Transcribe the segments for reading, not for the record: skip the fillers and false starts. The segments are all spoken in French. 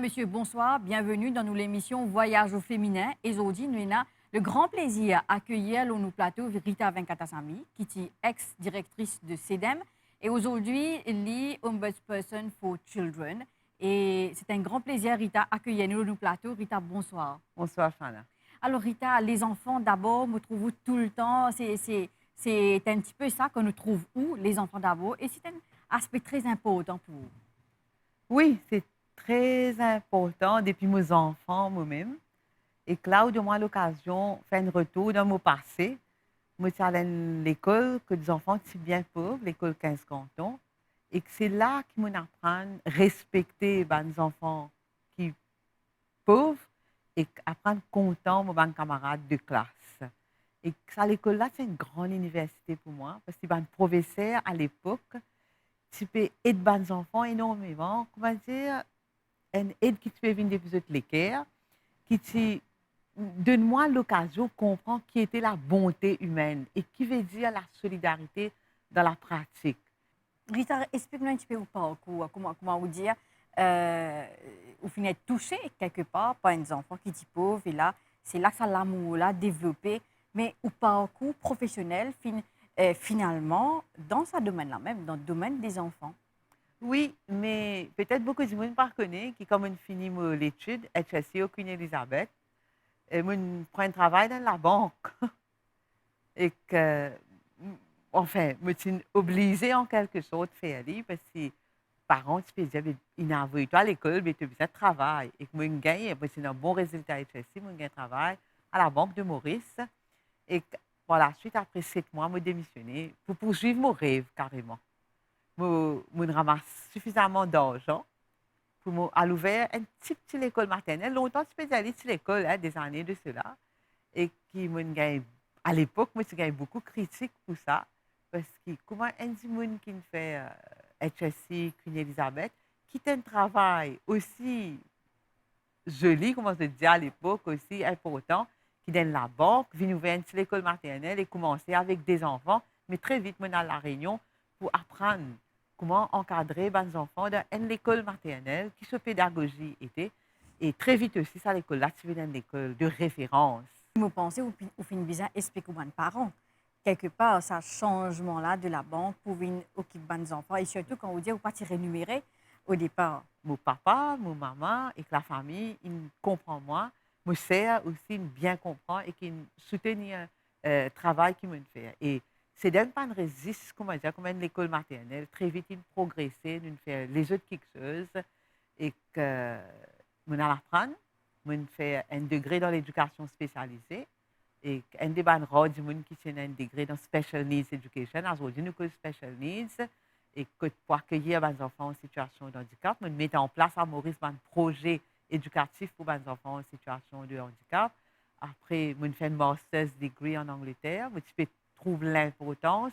Madame, Monsieur, bonsoir. Bienvenue dans l'émission Voyage au féminin. Et aujourd'hui, nous avons le grand plaisir d'accueillir sur nos plateaux Rita Venkatasammy, qui est ex-directrice de CEDEM. Et aujourd'hui, elle est Ombudsperson for Children. Et c'est un grand plaisir, Rita, d'accueillir nous sur nos plateaux. Rita, bonsoir. Bonsoir, Fana. Alors, Rita, les enfants, d'abord, nous trouvons tout le temps. C'est un petit peu ça qu'on nous trouve où, les enfants d'abord. Et c'est un aspect très important pour vous. Oui, c'est très important depuis mes enfants moi-même. Et que là, où moi l'occasion de faire un retour dans mon passé. Moi, suis allée à l'école que des enfants qui sont bien pauvres, l'école 15 cantons. Et que c'est là qu'ils m'ont appris à respecter les enfants qui sont pauvres et apprendre content mes camarades de classe. Et que ça, l'école-là, c'est une grande université pour moi parce que les professeurs à l'époque, tu peux aider les enfants énormément. Comment dire, une aide qui tu peux venir depuis l'équerre, qui te donne-moi l'occasion de comprendre qui était la bonté humaine et qui veut dire la solidarité dans la pratique. Rita, explique-nous un petit peu au parcours, comment vous dire, vous finissez touché quelque part par des enfants qui sont pauvres, et là, c'est là que ça l'amour là développé, mais au parcours professionnel, finalement, dans ce domaine-là même, dans le domaine des enfants. Oui, mais peut-être beaucoup de monde ne connaît qui, comme on finit l'étude, HSC au Queen Elizabeth, et on prend un travail dans la banque. Et que, enfin, je suis obligée en quelque sorte de faire ça parce que les parents se disaient, ils n'avaient pas à l'école, mais tu as besoin de travail. Et que moi, je gagne, c'est un bon résultat à HSC, je gagne un travail à la Banque de Maurice. Et que, par la suite, après 7 mois, je démissionné pour poursuivre mon rêve carrément. Je ramasse suffisamment d'argent pour aller ouvrir une petite école maternelle, longtemps spécialiste à l'école, des années de cela. Et qui m'a gagné, à l'époque, moi, j'ai gagné beaucoup de critiques pour ça. Parce que comment un monde qui fait HSC, Queen Elizabeth, qui a un travail aussi joli, comment je dis à l'époque, aussi important, qui donne la banque, vient ouvrir une école maternelle et commencer avec des enfants, mais très vite, moi, à La Réunion, pour apprendre comment encadrer les enfants dans une école maternelle, qui se pédagogie était. Et très vite aussi, ça, l'école-là, tu veux une école de référence. Vous pensez au fin bizarre expliquer aux parents quelque part ce changement-là de la banque pour venir occuper des enfants et surtout quand vous dites vous pas rémunéré au départ. Mon papa, mon maman et que la famille, ils comprennent moi. Moi, sert aussi bien comprendre et qui soutenir le travail qu'ils me fait. Et c'est d'un pas de résiste, comment dire, comme une école maternelle. Très vite, ils progressaient, ils fait les autres quelque chose et que mon allons apprendre. Mon fait un degré dans l'éducation spécialisée et un des bandes rares du monde qui tient un degré dans special needs education, aujourd'hui nous special needs et que pour accueillir les enfants en situation de handicap, nous mettons en place à Maurice un projet éducatif pour les enfants en situation de handicap. Après, nous fait un master's degree en Angleterre, mais tu peux trouver l'importance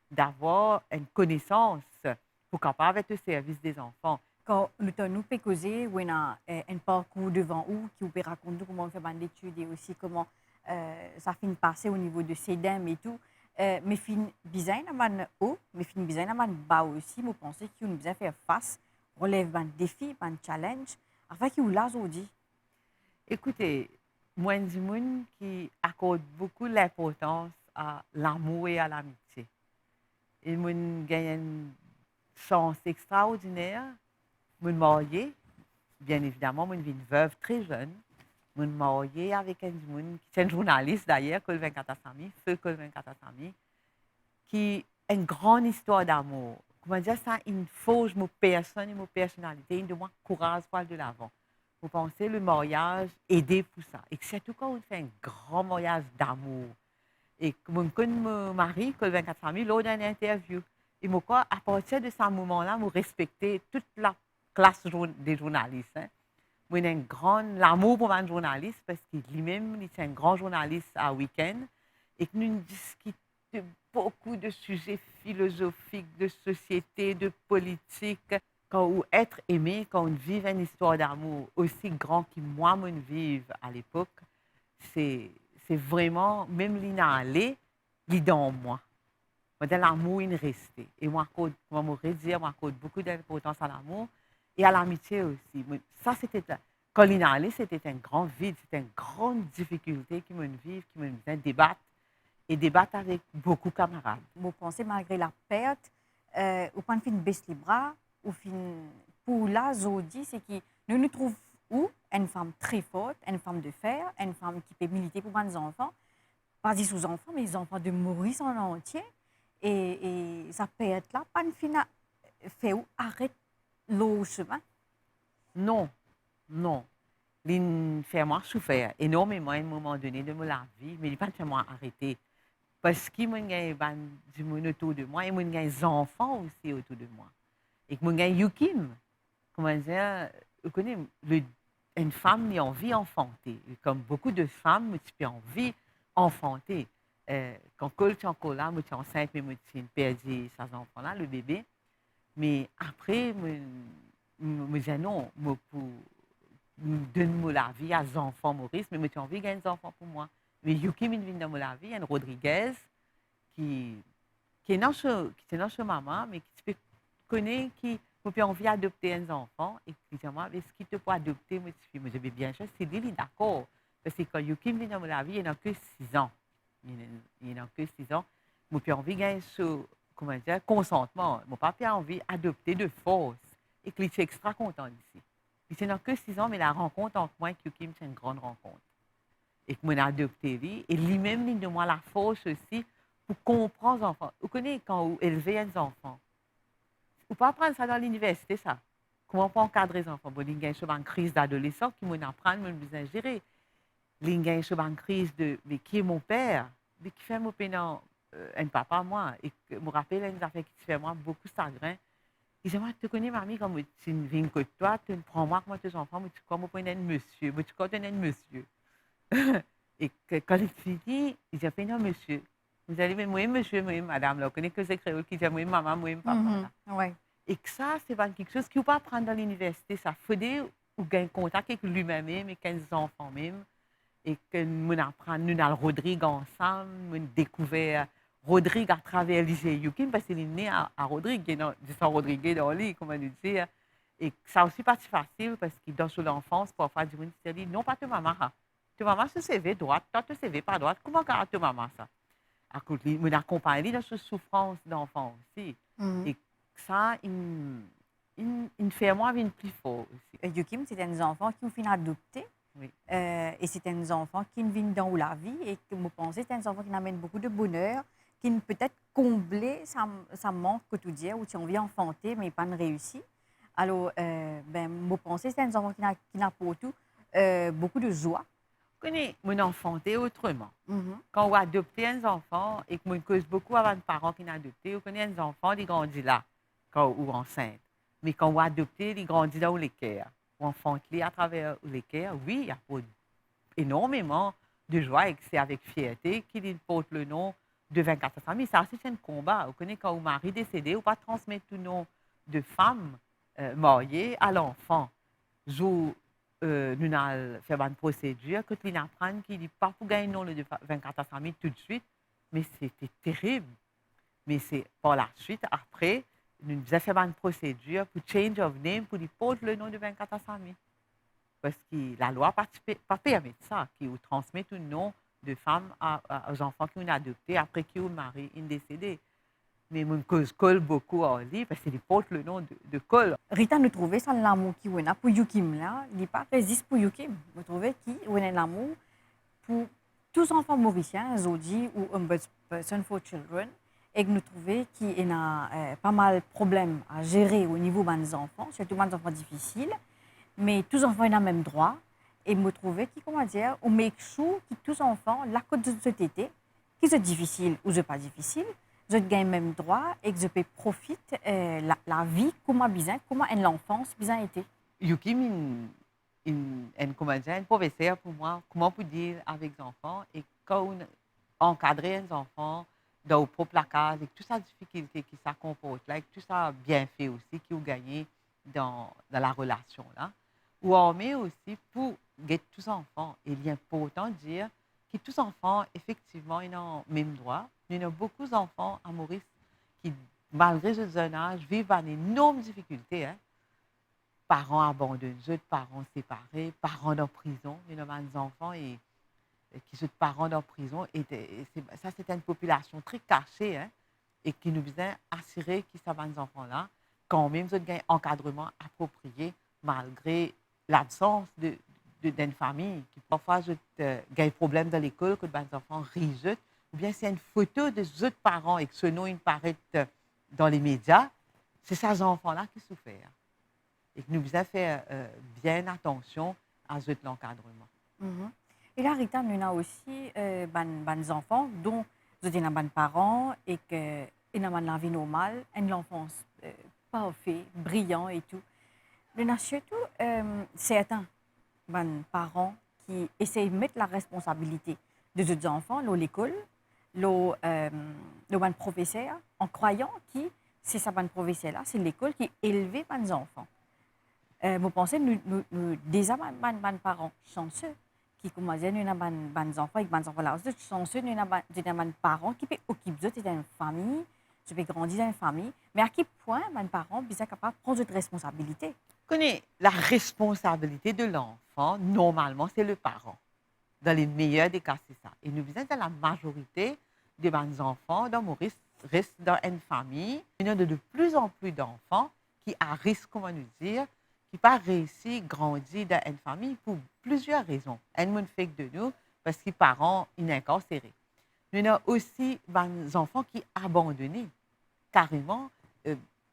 d'avoir une connaissance pour capable être au service des enfants. Quand nous peut causer, on a un parcours devant vous qui vous peut raconter comment on fait des études et aussi comment ça finit passer au niveau de CEDEM et tout. Mais fin bizarre na haut, mais fin bizarre na bas aussi. Vous pensez qu'on nous besoin faire face, relève un défi, un challenge, afin qu'il vous l'a aujourd'hui. Écoutez, moi, je suis monde qui accorde beaucoup d'importance à l'amour et à l'amitié. Et moi, j'ai une chance extraordinaire. Je suis mariée, bien évidemment, je suis une veuve très jeune. Je suis mariée avec un monde qui est un journaliste d'ailleurs, Colvin Katasammy, feu Colvin Katasammy, qui a une grande histoire d'amour. Comment dire ça? Il forge ma personne et ma personnalité, il demande courage pour aller de l'avant. Vous pensez le mariage aider pour ça. Et surtout quand on fait un grand mariage d'amour. Et quand je me marie, Colvin Katasammy, lors d'une interview, et moi, à partir de ce moment-là, je respectais toute la classe des journalistes. Hein. Moi, j'ai un grand l'amour pour un journaliste parce qu'il lui-même, il est un grand journaliste à week-end et que nous discutons de beaucoup de sujets philosophiques, de société, de politique. Quand on être aimé, quand on vit une histoire d'amour aussi grand que moi, je vive à l'époque, c'est vraiment, même l'inalé, il est dans moi. Moi, dans l'amour, il est resté. Et moi, je m'accorde beaucoup d'importance à l'amour. et à l'amitié aussi. Ça, quand il est allé, c'était un grand vide, c'était une grande difficulté qui me vivre, qui me faisait débattre et débattre avec beaucoup de camarades. Vous pensez, malgré la perte, au point de fin baisse les bras, au fin, pour la Zodi, c'est que nous trouvons où une femme très forte, une femme de fer, une femme qui peut militer pour les enfants, pas juste aux enfants, mais les enfants de Maurice en entier. Et ça perte-là, pas une fin fait où arrête le chemin. Non, non. Il fait moi souffrir énormément à un moment donné de la vie, mais il n'a pas fait moi arrêter. Parce qu'il y a du monde autour de moi et il y a des enfants aussi autour de moi. Et que il y a Yukim, comment dire, vous connaissez, une femme qui a envie d'enfanter. Comme beaucoup de femmes, tu as envie d'enfanter. Quand je suis encore là, je suis enceinte, mais je suis perdu ces enfants-là, le bébé. Mais après, je me dis non, donne-moi la vie à des enfants Maurice, mais j'ai envie de gagner des enfants pour moi. Mais Yuki vient dans la vie, un Rodriguez qui est dans chez maman, mais qui peut connaître, qui a envie d'adopter un enfant et qui dit moi, est-ce qu'il te peut adopter? Moi, je dis bien sûr, c'est lui, d'accord. Parce que quand Yuki vient dans la vie, il n'a que 6 ans. Il n'a que 6 ans. J'ai envie de gagner ce consentement. Mon papa a envie d'adopter de force et qu'il est extra content d'ici. Il n'a que 6 ans, mais la rencontre entre moi et Yukim, c'est une grande rencontre. Et que moi, j'ai adopté lui. Et lui-même, il donne moi la force aussi pour comprendre les enfants. Vous connaissez quand vous élevez un enfant. Vous ne pouvez pas apprendre ça dans l'université, ça. Comment on peut encadrer les enfants? Bon, il y a une crise d'adolescence qui m'en apprend, me besoin de gérer. Il y a une crise de mais qui est mon père, mais qui fait mon père un papa, moi. Et je me rappelle une affaire qui fait moi beaucoup de chagrin. Il dit, moi, tu connais, mamie, comme tu viens que toi, tu prends moi comme tes enfants, mais tu crois, moi, un monsieur, mais tu crois un monsieur. Et quand il finit, il dit, non, monsieur. Vous allez, mais moi, monsieur, moi, madame, là, vous connaissez que c'est créole qui dit, moi, maman, moi, papa. Ouais. Et que ça, c'est pas quelque chose qu'il ne faut pas apprendre dans l'université. Ça faudrait ou gagner contact avec lui-même, avec les enfants même. Et que nous apprenons, nous allons Rodrigue ensemble, nous découvert Rodrigue à travers lycée Yukin, parce qu'il est né à Rodrigue, de San Rodrigue dans lui, comment nous dire. Et ça aussi pas si facile, parce que dans son enfance, parfois, du monde se dit, non, pas ta maman. Ta maman se CV droite, toi, te CV pas droite. Comment garde ta maman ça? À côté, nous accompagne dans cette souffrance d'enfant aussi. Et ça, il fait moi une plus fort aussi. Yukim, c'est un enfant qui ont fini adopté. Oui. Et c'est un enfant qui vient dans la vie et que vous pensez c'est un enfant qui amène beaucoup de bonheur, qui peut-être combler sa manque quotidien ou si on vient enfanter mais pas réussi. Alors, vous pensez c'est un enfant qui n'a pas tout beaucoup de joie. Vous connaissez, mon enfanté autrement. Quand on adopte un enfant et que moi cause beaucoup avant de parents qui n'ont adopté, vous connaissez un enfant qui grandit là, ou enceinte. Mais quand on adopte, il grandit là où les cœurs. Enfanter à travers les cœurs, oui, il y a énormément de joie et c'est avec fierté qu'il porte le nom de 24 familles. Ça aussi, c'est un combat. Vous connaissez quand un mari décédé, ou pas transmettre tout le nom de femme mariée à l'enfant. Nous avons fait une procédure que nous apprenons qu'il n'est pas pour gagner le nom de 24 familles tout de suite, mais c'était terrible. Mais c'est par la suite, après, nous avons fait une procédure pour change of name, pour lui porter le nom de 24 familles. Parce que la loi ne pas permet ça, qu'on transmet tout le nom de femmes aux enfants qui ont adopté après qu'ils ont marié, ils ont décédé. Mais mon cause colle beaucoup à lui parce qu'il porte le nom de Cole. Rita, nous trouvons ça l'amour qui est pour Yukim là, il n'est pas résiste pour Yukim. Vous trouvez qu'il y a l'amour pour tous les enfants mauriciens, Zodi ou Ombudsperson for Children, et que nous trouvons qu'il y a pas mal de problèmes à gérer au niveau des enfants, surtout des enfants difficiles, mais tous les enfants ont le même droit. Et me trouver qui, comment dire, on make sure que tous les enfants, la côte de société, qui sont difficiles ou pas difficiles, je gagne même droit et que je peux profiter la vie comment bien, comment l'enfance bien été. Yukim, un professeur pour moi, comment pour dire avec les enfants et quand on encadrer les enfants dans le propre case, avec toute sa difficulté qui ça comporte là, avec tout ça bienfait aussi qui ont gagné dans la relation là, ou on met aussi pour guetter tous les enfants. Et il est important de dire que tous les enfants, effectivement, ils ont le même droit. Il y a beaucoup d'enfants à Maurice qui, malgré ce jeune âge, vivent une énorme difficulté. Hein? parents abandonnés, autres parents séparés, parents en prison. Il y a des enfants qui sont parents en prison. Ça, c'était une population très cachée, hein, et qui nous faisait assurer qu'ils sont des enfants-là, quand même, ils ont un encadrement approprié, malgré l'absence d'une famille qui parfois a des problèmes dans l'école, que les enfants rient, ou bien c'est une photo des autres parents et que ce nom il paraît dans les médias, c'est ces enfants-là qui souffrent. Et que nous devons faire bien attention à l'encadrement. Mhm. Et là, Rita, nous avons aussi des enfants dont nous avons des parents et qu'ils ont la vie normale, une enfance parfaite, brillant et tout. Nous avons surtout certains parents qui essayent de mettre la responsabilité des autres enfants à l'école, le professeur, en croyant que c'est ça, le professeur-là, c'est l'école qui élève les enfants. Vous pensez, nous déjà, les parents chanceux, qui commencent à avoir des enfants, et les enfants là, chanceux, nous avons des parents qui peuvent occuper d'une famille, qui peuvent grandir dans une famille, mais à quel point les parents sont capables de prendre cette responsabilité? La responsabilité de l'enfant, normalement, c'est le parent. Dans les meilleurs des cas, c'est ça. Et nous disons dans la majorité des enfants dans Maurice restent dans une famille. Il y a de plus en plus d'enfants qui à risque, comment nous dire, qui pas réussi à grandir dans une famille pour plusieurs raisons. Un monde fait que de nous, parce que les parents sont incarcérés. Il y a aussi des enfants qui sont abandonnés, carrément.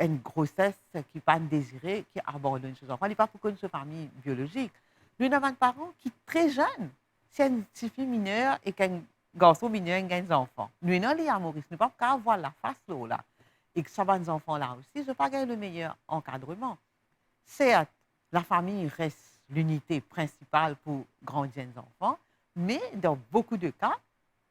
Une grossesse qui n'est pas désirée, qui abandonne ses enfants. Il n'est pas pour une famille biologique. Nous avons des parents qui sont très jeunes. C'est une petite fille mineure et qu'un garçon mineur a des enfants. Nous avons les à Maurice, nous ne pouvons pas avoir la face là. Et que ça va des enfants-là aussi, je ne pas gagner le meilleur encadrement. Certes, la famille reste l'unité principale pour grandir les enfants, mais dans beaucoup de cas,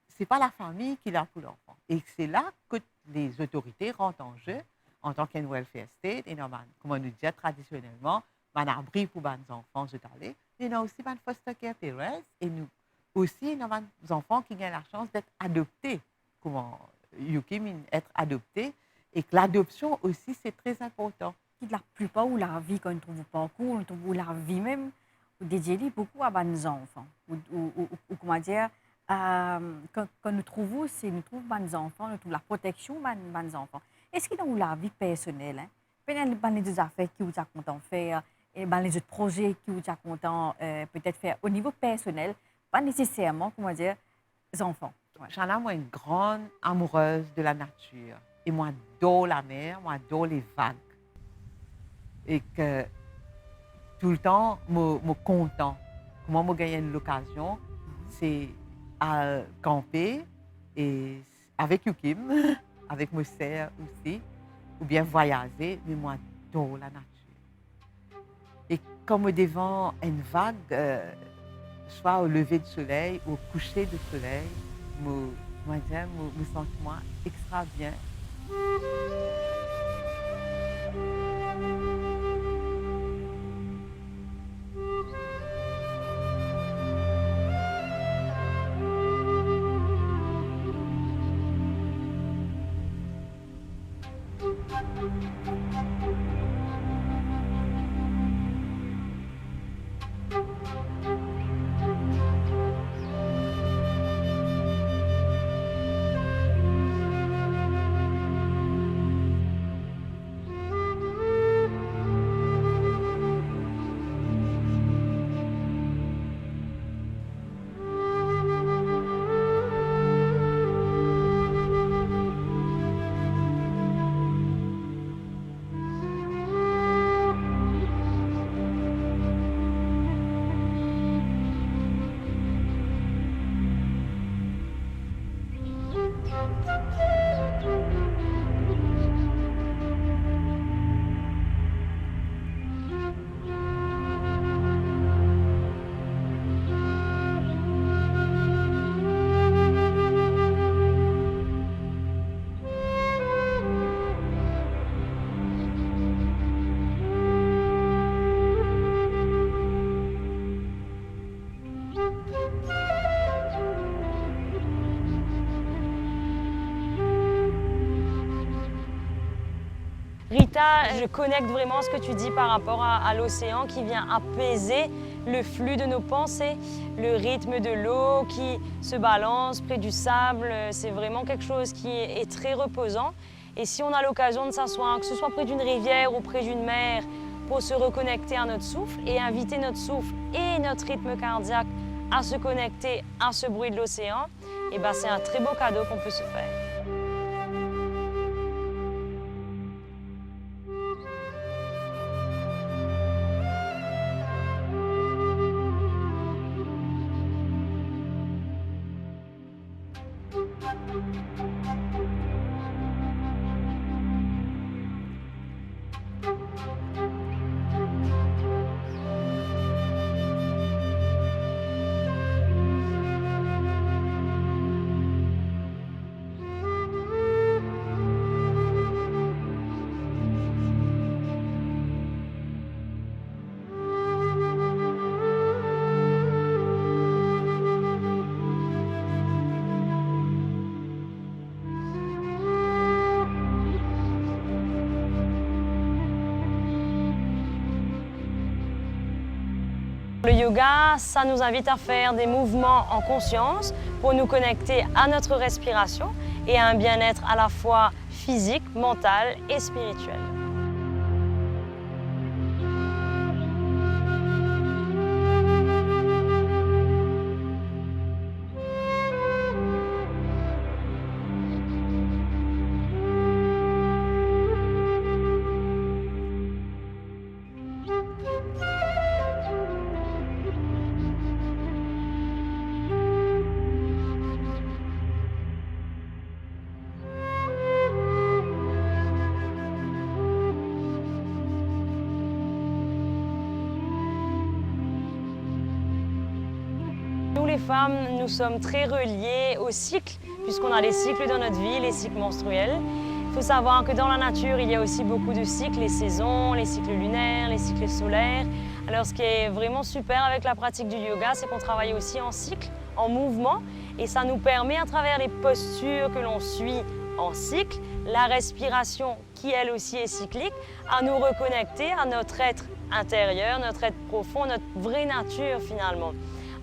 ce n'est pas la famille qui est là pour l'enfant. Et c'est là que les autorités rentrent en jeu en tant qu'un welfare state, et comme on nous dit traditionnellement, un abri pour les enfants, il y a aussi des foster care parents, et nous aussi, il y a des enfants qui ont la chance d'être adoptés, comment Yukim être adoptés, et que l'adoption aussi, c'est très important. La plupart où la vie, quand on trouve pas cool, on trouve la vie même, dédiée beaucoup à des enfants. Ou comment dire, quand nous trouvons des enfants, nous trouvons la protection des enfants. Est-ce qu'il y a la vie personnelle? Dans les affaires qui vous sont content de faire, et dans les autres projets qui vous sont content peut-être faire au niveau personnel, pas nécessairement, comment dire, les enfants. Ouais. J'en ai moi une grande amoureuse de la nature. Et moi, j'adore la mer, moi, j'adore les vagues. Et que tout le temps, je suis content. Comment je gagne l'occasion, c'est à camper et avec Yukim, avec mes sœurs aussi, ou bien voyager, mais moi, j'adore la nature. Et comme devant une vague, soit au lever du soleil ou au coucher du soleil, me sens moi extra bien. Rita, je connecte vraiment ce que tu dis par rapport à l'océan qui vient apaiser le flux de nos pensées, le rythme de l'eau qui se balance près du sable. C'est vraiment quelque chose qui est très reposant. Et si on a l'occasion de s'asseoir, que ce soit près d'une rivière ou près d'une mer, pour se reconnecter à notre souffle et inviter notre souffle et notre rythme cardiaque à se connecter à ce bruit de l'océan, eh ben, c'est un très beau cadeau qu'on peut se faire. Le yoga, ça nous invite à faire des mouvements en conscience pour nous connecter à notre respiration et à un bien-être à la fois physique, mental et spirituel. Nous les femmes, nous sommes très reliées au cycle, puisqu'on a les cycles dans notre vie, les cycles menstruels. Il faut savoir que dans la nature, il y a aussi beaucoup de cycles, les saisons, les cycles lunaires, les cycles solaires. Alors ce qui est vraiment super avec la pratique du yoga, c'est qu'on travaille aussi en cycle, en mouvement, et ça nous permet à travers les postures que l'on suit en cycle, la respiration qui elle aussi est cyclique, à nous reconnecter à notre être intérieur, notre être profond, notre vraie nature finalement.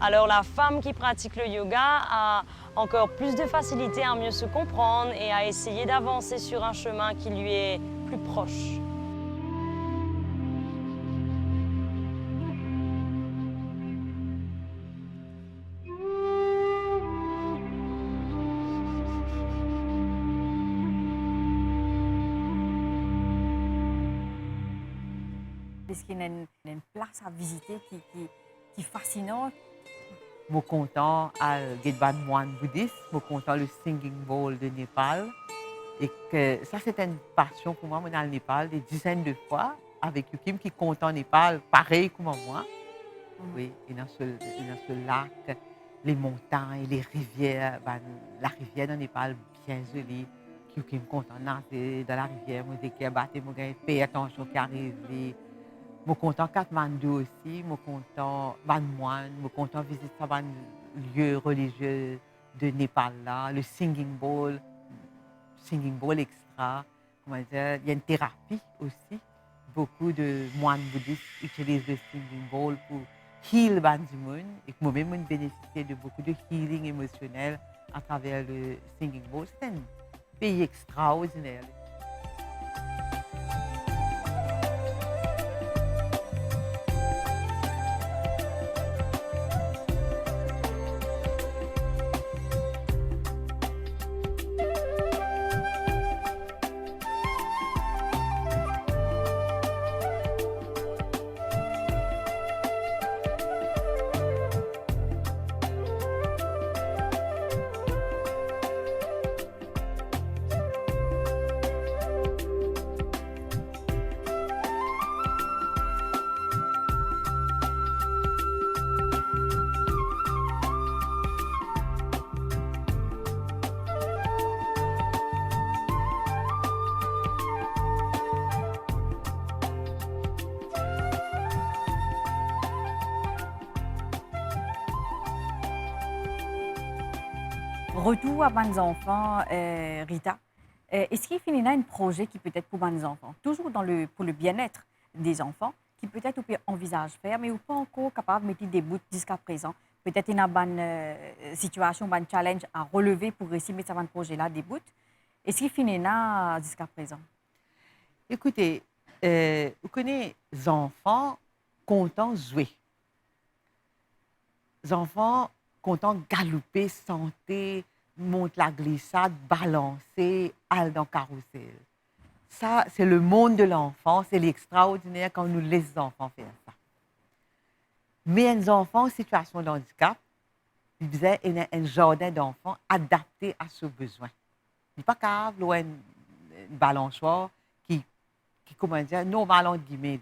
Alors la femme qui pratique le yoga a encore plus de facilité à mieux se comprendre et à essayer d'avancer sur un chemin qui lui est plus proche. Est-ce qu'il y a une place à visiter qui est fascinante? Je suis content à Gedban moine bouddhiste, je suis content le Singing Bowl de Népal. Et que ça, c'était une passion pour moi. Je suis allé au Népal des dizaines de fois avec Yukim qui compte en Népal, pareil comme moi. Oui, et dans ce lac, les montagnes, les rivières, ben, la rivière de Népal, bien jolie. Yukim compte en nager dans la rivière, moi, dès qu'il y a battu, moi, j'ai fait attention qui arrive. Je suis content Katmandou aussi, je suis content Ban Moine, je suis content visiter un lieu religieux de Népal là, le Singing Bowl extra. Comment dire, il y a une thérapie aussi. Beaucoup de moines bouddhistes utilisent le Singing Bowl pour heal Ban du monde et moi-même je bénéficie de beaucoup de healing émotionnel à travers le Singing Bowl. C'est un pays extraordinaire. Retour à mes enfants, Rita. Est-ce qu'il finit là un projet qui peut être pour les enfants, toujours pour le bien-être des enfants, qui peut-être on peut envisage faire, mais ou pas encore capable de mettre des bouts jusqu'à présent. Peut-être il y a une situation, un challenge à relever pour réussir à mettre ce projet-là des bouts. Est-ce qu'il finit là jusqu'à présent? Écoutez, vous connaissez les enfants contents de jouer. Les enfants contents de galoper, sauter, monter la glissade, balancer, aller dans le carrousel. Ça, c'est le monde de l'enfant, c'est l'extraordinaire quand nous laissons les enfants faire ça. Mais les enfants en situation de handicap, ils faisaient un jardin d'enfants adapté à ce besoin. Il n'est pas capable ou une balançoire qui comment dire, normal entre guillemets.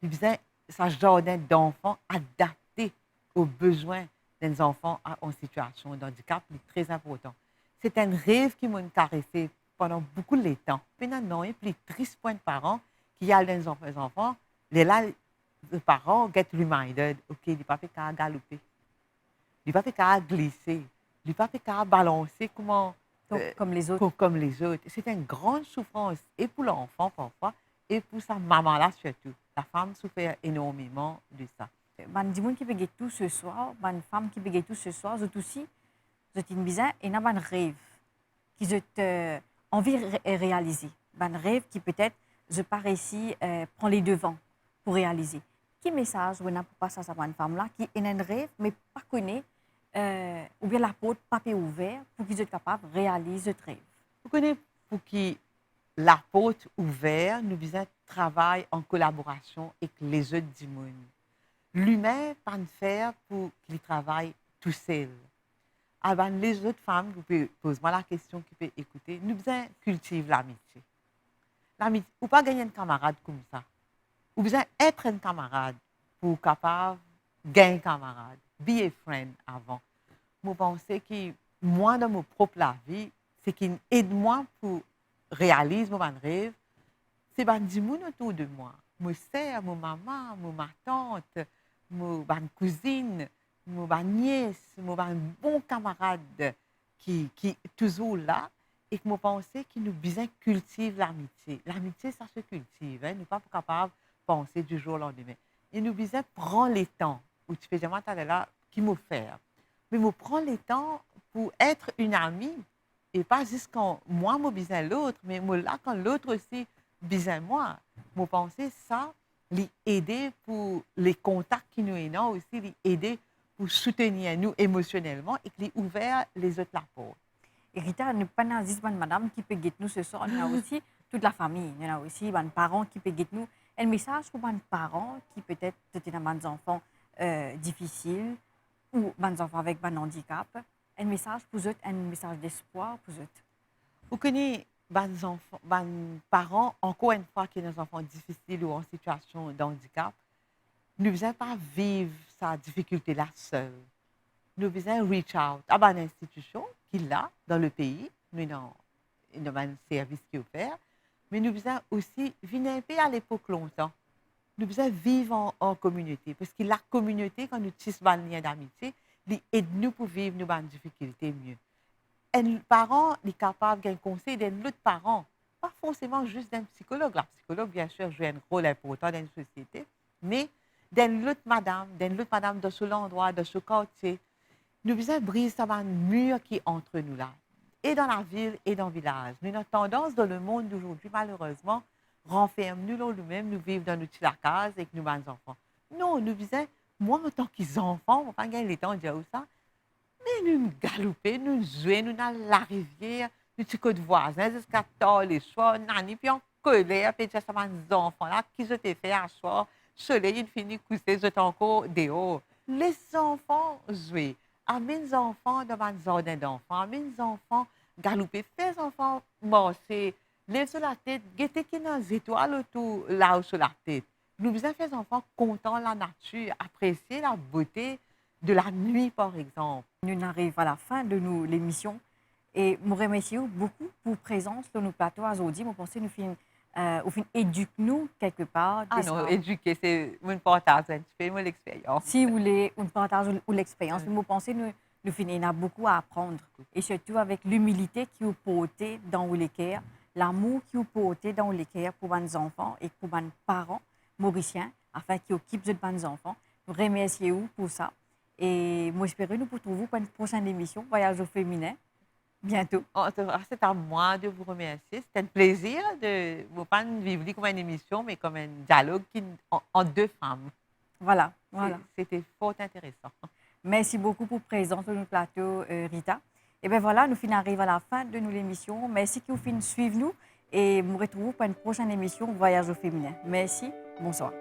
Il faisait un jardin d'enfants adapté aux besoins des enfants en situation de handicap, c'est très important. C'est un rêve qui m'a caressé pendant beaucoup de temps. Maintenant, il y a plus triste point de parents qui a des enfants, les parents get reminded, OK, il n'est pas fait qu'à galoper, il n'est pas fait qu'à glisser, il n'est pas fait qu'à balancer Comme les autres. comme les autres. C'est une grande souffrance, et pour l'enfant parfois, et pour sa maman-là surtout. La femme souffre énormément de ça. Man di moun qui peut tout ce soir, man femme qui peut tout ce soir, c'est aussi, c'est une bizarre et n'a un rêve qui je envie de réaliser. Un rêve qui peut-être, je pars ici, prend les devants pour réaliser. Quel message on a pour passer à cette femme-là qui a un rêve, mais pas connaît, ou bien la porte papier ouvert pour qu'ils soient capables de réaliser ce rêve? Vous connaissez, pour que la porte ouverte, nous faisons travail en collaboration avec les autres du monde. L'humain pas le faire pour qu'il travaille tout seul. Avant les autres femmes, vous pouvez poser moi la question qui peut écouter, nous faisons cultiver l'amitié. L'amitié, ou pas gagner un camarade comme ça. Ou besoin être un camarade pour capable gagner un camarade, be a friend avant. Je pense que moi, dans mon propre vie, c'est qu'il aide moi pour réaliser mon rêve. C'est du monde autour de moi. Mon sœur, mon maman, ma tante, ma cousine, ma nièce, mon bon camarade qui est toujours là. Et que je pense qu'il nous besoin cultiver l'amitié. L'amitié, ça se cultive. Hein? Nous ne sommes pas capables de penser du jour au lendemain. Et nous besoin prendre le temps. Ou tu fais jamais là, qui me faire. Mais je prends le temps pour être une amie. Et pas juste quand moi, je besoin l'autre, mais moi, là, quand l'autre aussi besoin moi. Je pense que ça, l'aider pour les contacts qui nous ont aussi, l'aider pour soutenir nous émotionnellement et qui ouvert les autres la porte. Et Rita, ne pas juste madame qui peut guetter nous ce soir, il y a aussi toute la famille, il y a aussi les parents qui peuvent guetter nous. Un message pour les parents qui peut-être étaient des enfants difficiles ou des enfants avec un handicap. Un message pour eux, un message d'espoir pour eux. Vous connaissez les parents, encore une fois, qui sont des enfants difficiles ou en situation de handicap, nous ne devons pas vivre sa difficulté-là seul. Nous devons reach out à une institution qui est là, dans le pays, nous avons un service qui est offert, mais nous devons aussi venir un peu à l'époque longtemps. Nous devons vivre en communauté, parce que la communauté, quand nous tissons un lien d'amitié, aide-nous pour vivre nos difficultés mieux. Un parent est capable d'un conseil d'un autre parent, pas forcément juste d'un psychologue. La psychologue, bien sûr, joue un rôle important dans une société, mais d'un autre madame dans ce endroit, dans ce quartier. Nous devons briser un mur qui est entre nous là, et dans la ville et dans le village. Nous avons tendance dans le monde d'aujourd'hui, malheureusement, renfermer nous-mêmes, nous vivons dans nos petites cases avec nos enfants. Non, nous disons, moi, en tant qu'enfant, on ne va pas gagner le temps de dire ça, mais nous galoper, nous jouer, nous dans la rivière, nous petits côtes voisins, jusqu'à tard les soirs, nani, puis en colère, puis déjà, ça va des enfants là, qui se fait à soir, soleil, il finit coucher, ils encore dehors. Les enfants jouer. À mes enfants devant un jardin d'enfants, à mes enfants galoper, fais enfants marcher, lève sur la tête, guetter qui dans les étoiles autour là sur la tête. Nous devons faire des enfants contents de la nature, apprécier la beauté de la nuit, par exemple. Nous arrivons à la fin de l'émission et je vous remercie beaucoup pour votre présence sur nos plateaux aujourd'hui. Je pense que nous finissons éduquer-nous quelque part. Ah non, éduquer, c'est mon partage, c'est mon expérience. Si vous voulez, on partage l'expérience. Je pense que nous finissons beaucoup à apprendre. Et surtout avec l'humilité qui est portée dans les cœurs. l'amour que vous portez dans les cœurs pour les enfants et pour les parents mauriciens, afin qu'ils occupent de les enfants. Nous remercions pour ça. Et moi, j'espère que nous pourrons trouver pour une prochaine émission, Voyage au féminin, bientôt. C'est à moi de vous remercier. C'était un plaisir de vous pas vivre comme une émission, mais comme un dialogue en deux femmes. Voilà, voilà. C'était fort intéressant. Merci beaucoup pour présence sur notre plateau, Rita. Et bien voilà, nous arrivons à la fin de l'émission. Merci que vous suivez nous et nous retrouvons pour une prochaine émission Voyage au féminin. Merci, bonsoir.